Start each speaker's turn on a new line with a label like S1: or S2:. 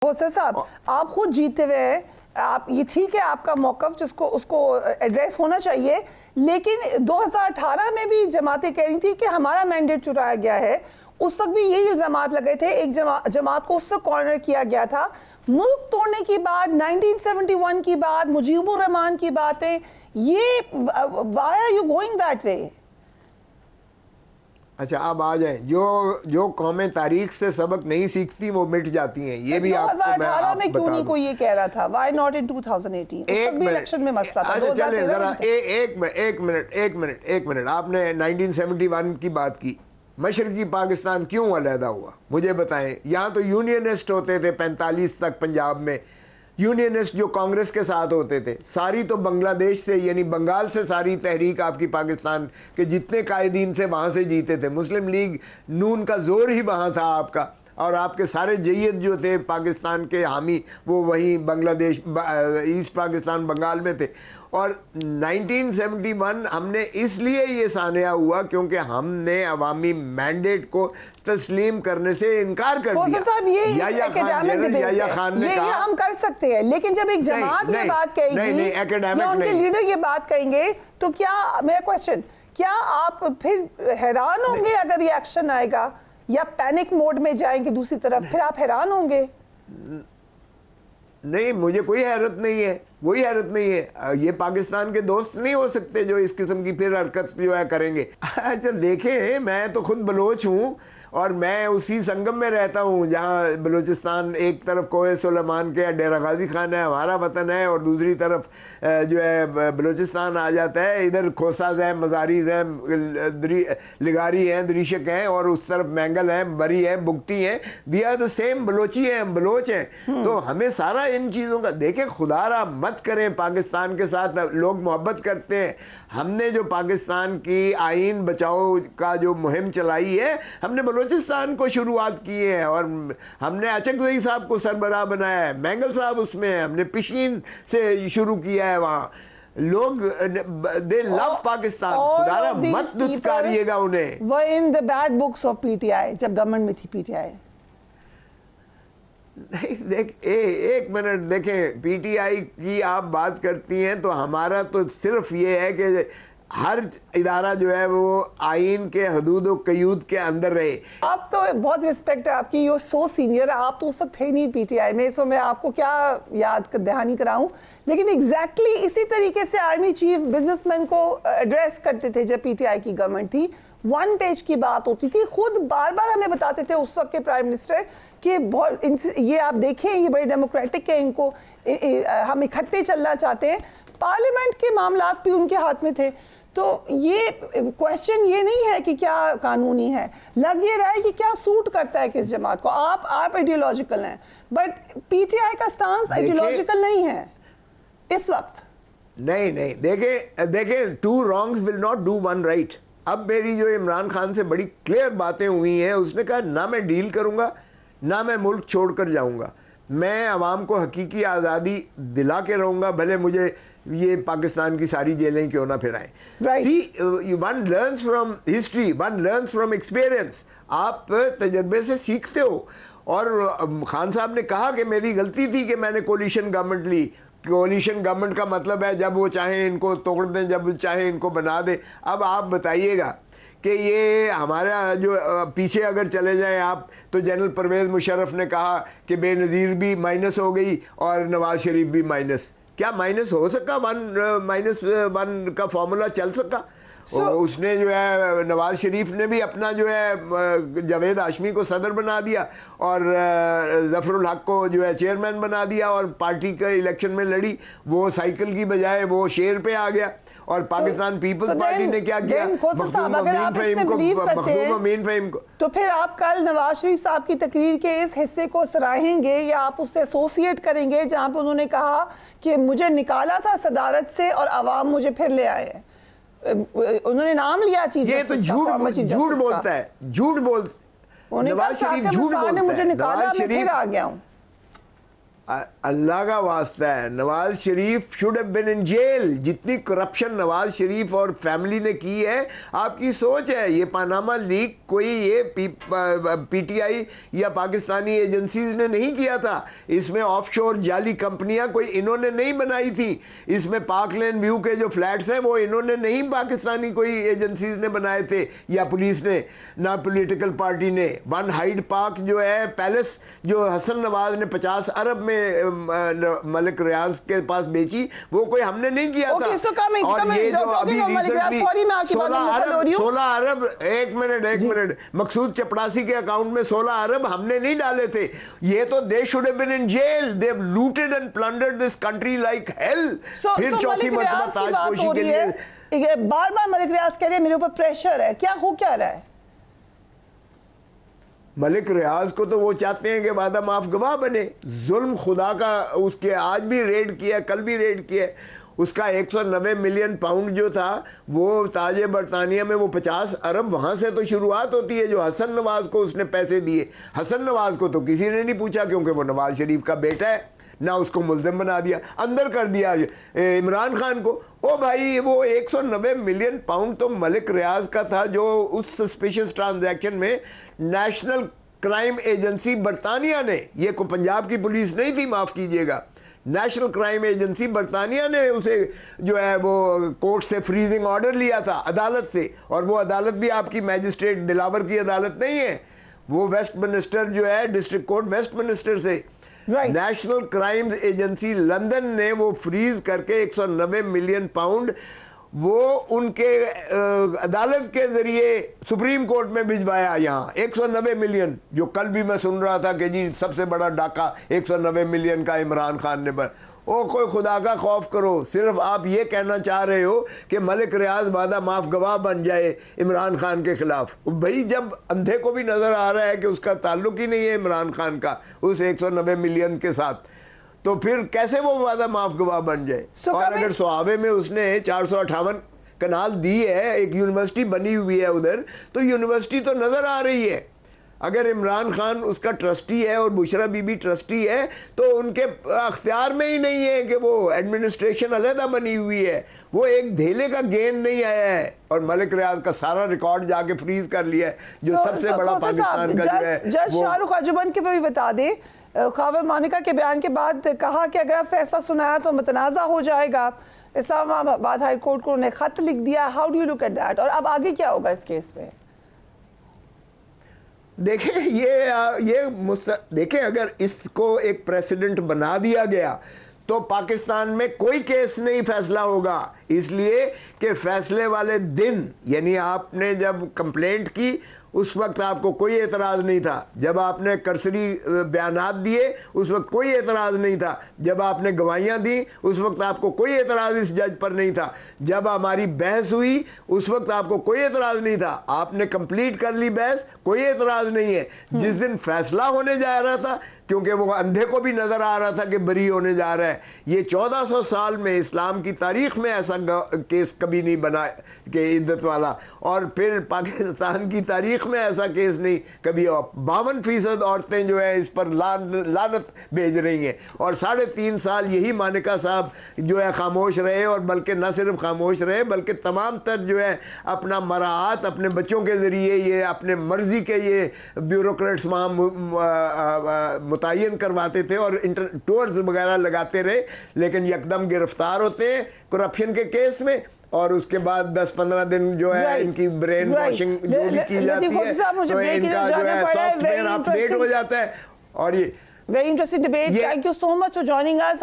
S1: खोसा साहब, आप खुद जीते हुए हैं, आप ये ठीक है आपका मौक़िफ़ जिसको उसको एड्रेस होना चाहिए, लेकिन 2018 में भी जमातें कह रही थी कि हमारा मैंडेट चुराया गया है। उस वक्त भी यही इल्ज़ामात लगे थे, एक जमात को उससे कॉर्नर किया गया था। मुल्क तोड़ने की बात, 1971 की बात, मुजीबुर रहमान की बातें, ये why are you going that way?
S2: अच्छा, अब आ जाएं, जो कौमें तारीख से सबक नहीं सीखती वो मिट जाती हैं। ये भी आपको मैं
S1: 2018 में क्यों नहीं कोई ये कह रहा था? Why not in 2018? उस वक्त भी इलेक्शन में मसला था।
S2: अच्छा चलें जरा एक मिनट, आपने 1971 की बात की। मशरकी पाकिस्तान क्यों अलहदा हुआ मुझे बताएं। यहाँ तो यूनियनिस्ट होते थे 45 तक पंजाब में, यूनियनिस्ट जो कांग्रेस के साथ होते थे। सारी तो बांग्लादेश से यानी बंगाल से सारी तहरीक आपकी पाकिस्तान के जितने कायदीन से वहाँ से जीते थे। मुस्लिम लीग नून का जोर ही वहाँ था आपका, और आपके सारे जय्यद जो थे पाकिस्तान के हामी वो वहीं बांग्लादेश ईस्ट पाकिस्तान बंगाल में थे। और 1971 हमने इसलिए ये सानिया हुआ क्योंकि हमने अवामी मैंडेट को तस्लीम करने से इनकार कर दिया।
S1: साहब, ये खान ने कहा हम कर सकते हैं, लेकिन जब एक जमात ये बात कहेगी या उनके लीडर ये बात कहेंगे तो क्या, मेरा क्वेश्चन, क्या आप फिर हैरान होंगे अगर ये एक्शन आएगा, या पैनिक मोड में जाएंगे दूसरी तरफ, फिर आप हैरान होंगे?
S2: नहीं, मुझे कोई हैरत नहीं है, वही हैरत नहीं है। ये पाकिस्तान के दोस्त नहीं हो सकते जो इस किस्म की फिर हरकत जो है करेंगे। अच्छा देखें, मैं तो खुद बलोच हूँ और मैं उसी संगम में रहता हूँ जहाँ बलूचिस्तान एक तरफ कोहे सुलेमान के डेरा गाजी खान है, हमारा वतन है, और दूसरी तरफ जो है बलूचिस्तान आ जाता है। इधर खोसाज हैं, मजारीज हैं, लिगारी हैं, दरीशक हैं, और उस तरफ मैंगल हैं, बरी हैं, बुगटी हैं। We are the same, Balochi हैं, बलोच हैं। तो हमें सारा इन चीज़ों का देखें, खुदारा मत करें। पाकिस्तान के साथ लोग मोहब्बत करते हैं। हमने जो पाकिस्तान की आइन बचाओ का जो मुहिम चलाई है, हमने बलूचिस्तान को शुरुआत की है, और हमने अचकज़ई साहब को सरबराह बनाया है, मैंगल साहब उसमें है, हमने पिशीन से शुरू किया है। वहाँ लोग दे लव पाकिस्तान, खुदारा मत दुत्कारिएगा उन्हें।
S1: वो in the bad books of PTI जब गवर्नमेंट में थी पीटीआई।
S2: नहीं एक मिनट देखें, पीटीआई की आप बात करती हैं तो हमारा तो सिर्फ ये है कि हर इदारा जो है वो आइन के हदूद और कयूद के अंदर रहे।
S1: आप तो बहुत रिस्पेक्ट है आपकी, यू सो सीनियर, आप तो उस वक्त थे नहीं पीटीआई में, सो मैं आपको क्या याद दहानी कराऊं। लेकिन एग्जैक्टली इसी तरीके से आर्मी चीफ बिजनेसमैन को एड्रेस करते थे जब पीटीआई की गवर्नमेंट थी। 1 पेज की बात होती थी, खुद बार बार हमें बताते थे उस वक्त के प्राइम मिनिस्टर कि बहुत ये आप देखें, ये बड़े डेमोक्रेटिक है, इनको हम इकट्ठे चलना चाहते हैं। पार्लियामेंट के मामलात भी उनके हाथ में थे। तो ये क्वेश्चन ये नहीं है कि क्या कानूनी है, लग ये रहा है कि क्या सूट करता है किस जमात को। आप आइडियोलॉजिकल हैं, बट पीटीआई का स्टांस आइडियोलॉजिकल नहीं है इस वक्त।
S2: नहीं देखें, 2 wrongs will not do 1 right। अब मेरी जो इमरान खान से बड़ी क्लियर बातें हुई हैं, उसने कहा ना मैं डील करूंगा, ना मैं मुल्क छोड़कर जाऊंगा, मैं अवाम को हकीकी आज़ादी दिला के रहूंगा, भले मुझे ये पाकिस्तान की सारी जेलें क्यों ना फिराएं। One learns from history, one learns from experience. आप तजर्बे से सीखते हो। और खान साहब ने कहा कि मेरी गलती थी कि मैंने कोलिशन गवर्नमेंट ली। कोलिशन गवर्नमेंट का मतलब है जब वो चाहे इनको तोड़ दें, जब चाहे इनको बना दें। अब आप बताइएगा कि ये हमारा जो पीछे अगर चले जाएं आप, तो जनरल परवेज मुशर्रफ ने कहा कि बेनज़ीर भी माइनस हो गई और नवाज शरीफ भी माइनस। क्या माइनस हो सका? 1-1 का फॉर्मूला चल सका? उसने जो है नवाज शरीफ ने भी अपना जो है जावेद हाशमी को सदर बना दिया और जफरुल हक को जो है चेयरमैन बना दिया, और पार्टी का इलेक्शन में लड़ी, वो साइकिल की बजाय वो शेर पे आ गया। और पाकिस्तान पीपल्स पार्टी ने क्या किया?
S1: तो फिर आप कल नवाज शरीफ साहब की तकरीर के इस हिस्से को सराहेंगे या आप उससे एसोसिएट करेंगे जहां पर उन्होंने कहा कि मुझे निकाला था सदारत से और अवाम मुझे फिर ले आए? उन्होंने नाम लिया चीफ
S2: ये तो झूठ बोलता है, नवाज शरीफ झूठ बोलता है।
S1: मुझे निकाला, मैं फिर आ गया हूं।
S2: اللہ کا واسطہ ہے, Nawaz Sharif should have been in jail. جتنی کرپشن نواز شریف اور فیملی نے کی ہے, آپ کی سوچ ہے. یہ پاناما لیک کوئی یہ پی ٹی آئی یا پاکستانی ایجنسیز نے نہیں کیا تھا. اس میں آف شور جعلی کمپنیاں کوئی انہوں نے نہیں بنائی تھی. اس میں پارک لین ویو کے جو فلیٹس ہیں وہ انہوں نے نہیں پاکستانی کوئی ایجنسیز نے بنائے تھے یا پولیس نے, نہ پولیٹیکل پارٹی نے. ون ہائیڈ پارک جو ہے پیلس جو حسن نواز نے 50 ارب میں ملک ریاض کے پاس بیچی, وہ کوئی ہم نے نہیں کیا تھا. اور یہ جو ابھی ریسنٹلی 16 ارب, ایک منٹ, مقصود چپڑاسی کے اکاؤنٹ میں 16 ارب ہم نے نہیں ڈالے تھے. یہ تو they should have been in jail. They have looted and plundered this country like hell. پھر چوتھی مرتبہ تاج پوشی کے لیے
S1: بار بار ملک ریاض کہہ رہے ہیں میرے اوپر پریشر ہے. کیا ہو کیا رہا ہے؟
S2: ملک ریاض کو تو وہ چاہتے ہیں کہ وعدہ معاف گواہ بنے. ظلم خدا کا اس کے آج بھی ریڈ کیا, کل بھی ریڈ کیا. اس کا 190 ملین پاؤنڈ جو تھا وہ تاج برطانیہ میں, وہ 50 ارب وہاں سے تو شروعات ہوتی ہے جو حسن نواز کو اس نے پیسے دیے. حسن نواز کو تو کسی نے نہیں پوچھا کیونکہ وہ نواز شریف کا بیٹا ہے, نہ اس کو ملزم بنا دیا, اندر کر دیا عمران خان کو. او بھائی وہ 190 ملین پاؤنڈ تو ملک ریاض کا تھا جو اس سسپیشس ٹرانزیکشن میں نیشنل کرائم ایجنسی برطانیہ نے, یہ کو پنجاب کی پولیس نہیں تھی, معاف کیجئے گا, نیشنل کرائم ایجنسی برطانیہ نے اسے جو ہے وہ کورٹ سے فریزنگ آرڈر لیا تھا, عدالت سے. اور وہ عدالت بھی آپ کی میجسٹریٹ دلاور کی عدالت نہیں ہے, وہ ویسٹ منسٹر جو ہے ڈسٹرکٹ کورٹ ویسٹ منسٹر سے. نیشنل کرائم ایجنسی لندن نے وہ فریز کر کے 190 ملین پاؤنڈ وہ ان کے عدالت کے ذریعے سپریم کورٹ میں بھجوایا. یہاں 190 ملین, جو کل بھی میں سن رہا تھا کہ جی سب سے بڑا ڈاکہ 190 ملین کا عمران خان نے. او کوئی خدا کا خوف کرو. صرف آپ یہ کہنا چاہ رہے ہو کہ ملک ریاض وعدہ معاف گواہ بن جائے عمران خان کے خلاف. بھائی جب اندھے کو بھی نظر آ رہا ہے کہ اس کا تعلق ہی نہیں ہے عمران خان کا اس 190 ملین کے ساتھ, تو پھر کیسے وہ وعدہ معاف گواہ بن جائے؟ اور اگر سوابے میں اس نے 458 کنال دی ہے, ایک یونیورسٹی بنی ہوئی ہے ادھر, تو یونیورسٹی تو نظر آ رہی ہے. اگر عمران خان اس کا ٹرسٹی ہے اور بشرا بی بی ٹرسٹی ہے تو ان کے اختیار میں ہی نہیں ہے کہ وہ ایڈمنسٹریشن علیحدہ بنی ہوئی ہے. وہ ایک دھیلے کا گین نہیں آیا ہے, اور ملک ریاض کا سارا ریکارڈ جا کے فریز کر لیا ہے جو سب سے بڑا پاکستان کا جو ہے.
S1: جج شاہ رخ ارجمند کے بھی بتا دیں, خاور مانیکا کے بیان کے بعد کہا کہ اگر آپ فیصلہ سنایا تو متنازع ہو جائے گا. اسلام آباد ہائی کورٹ کو انہیں خط لکھ دیا. How do you look at that? اور اب آگے کیا ہوگا اس کیس میں؟
S2: دیکھیں دیکھیں اگر اس کو ایک پریسیڈنٹ بنا دیا گیا تو پاکستان میں کوئی کیس نہیں فیصلہ ہوگا, اس لیے کہ فیصلے والے دن, یعنی آپ نے جب کمپلینٹ کی اس وقت آپ کو کوئی اعتراض نہیں تھا, جب آپ نے کرسری بیانات دیے اس وقت کوئی اعتراض نہیں تھا, جب آپ نے گواہیاں دی اس وقت آپ کو کوئی اعتراض اس جج پر نہیں تھا, جب ہماری بحث ہوئی اس وقت آپ کو کوئی اعتراض نہیں تھا, آپ نے کمپلیٹ کر لی بحث, کوئی اعتراض نہیں ہے. جس دن فیصلہ ہونے جا رہا تھا, کیونکہ وہ اندھے کو بھی نظر آ رہا تھا کہ بری ہونے جا رہا ہے, یہ 1400 سال میں اسلام کی تاریخ میں ایسا کیس کبھی نہیں بنا کہ عدت والا, اور پھر پاکستان کی تاریخ میں ایسا کیس نہیں کبھی. 52% عورتیں جو ہے اس پر لعنت بھیج رہی ہیں, اور 3.5 سال یہی مانیکا صاحب جو ہے خاموش رہے, اور بلکہ نہ صرف خاموش رہے بلکہ تمام تر جو ہے اپنا مراعات اپنے بچوں کے ذریعے یہ اپنے مرضی کے یہ بیوروکریٹس وہاں متعین کرواتے تھے اور ٹورز وغیرہ لگاتے رہے, لیکن یکدم گرفتار ہوتے ہیں کرپشن کے کیس میں, اور اس کے بعد 10-15 دن جو ہے ان کی برین واشنگ جو بھی کی جاتی ہے تو ان کا جو ہے سافٹ ویئر اپ ڈیٹ ہو جاتا ہے. اور یہ
S1: very interesting debate. Thank you so much for joining us.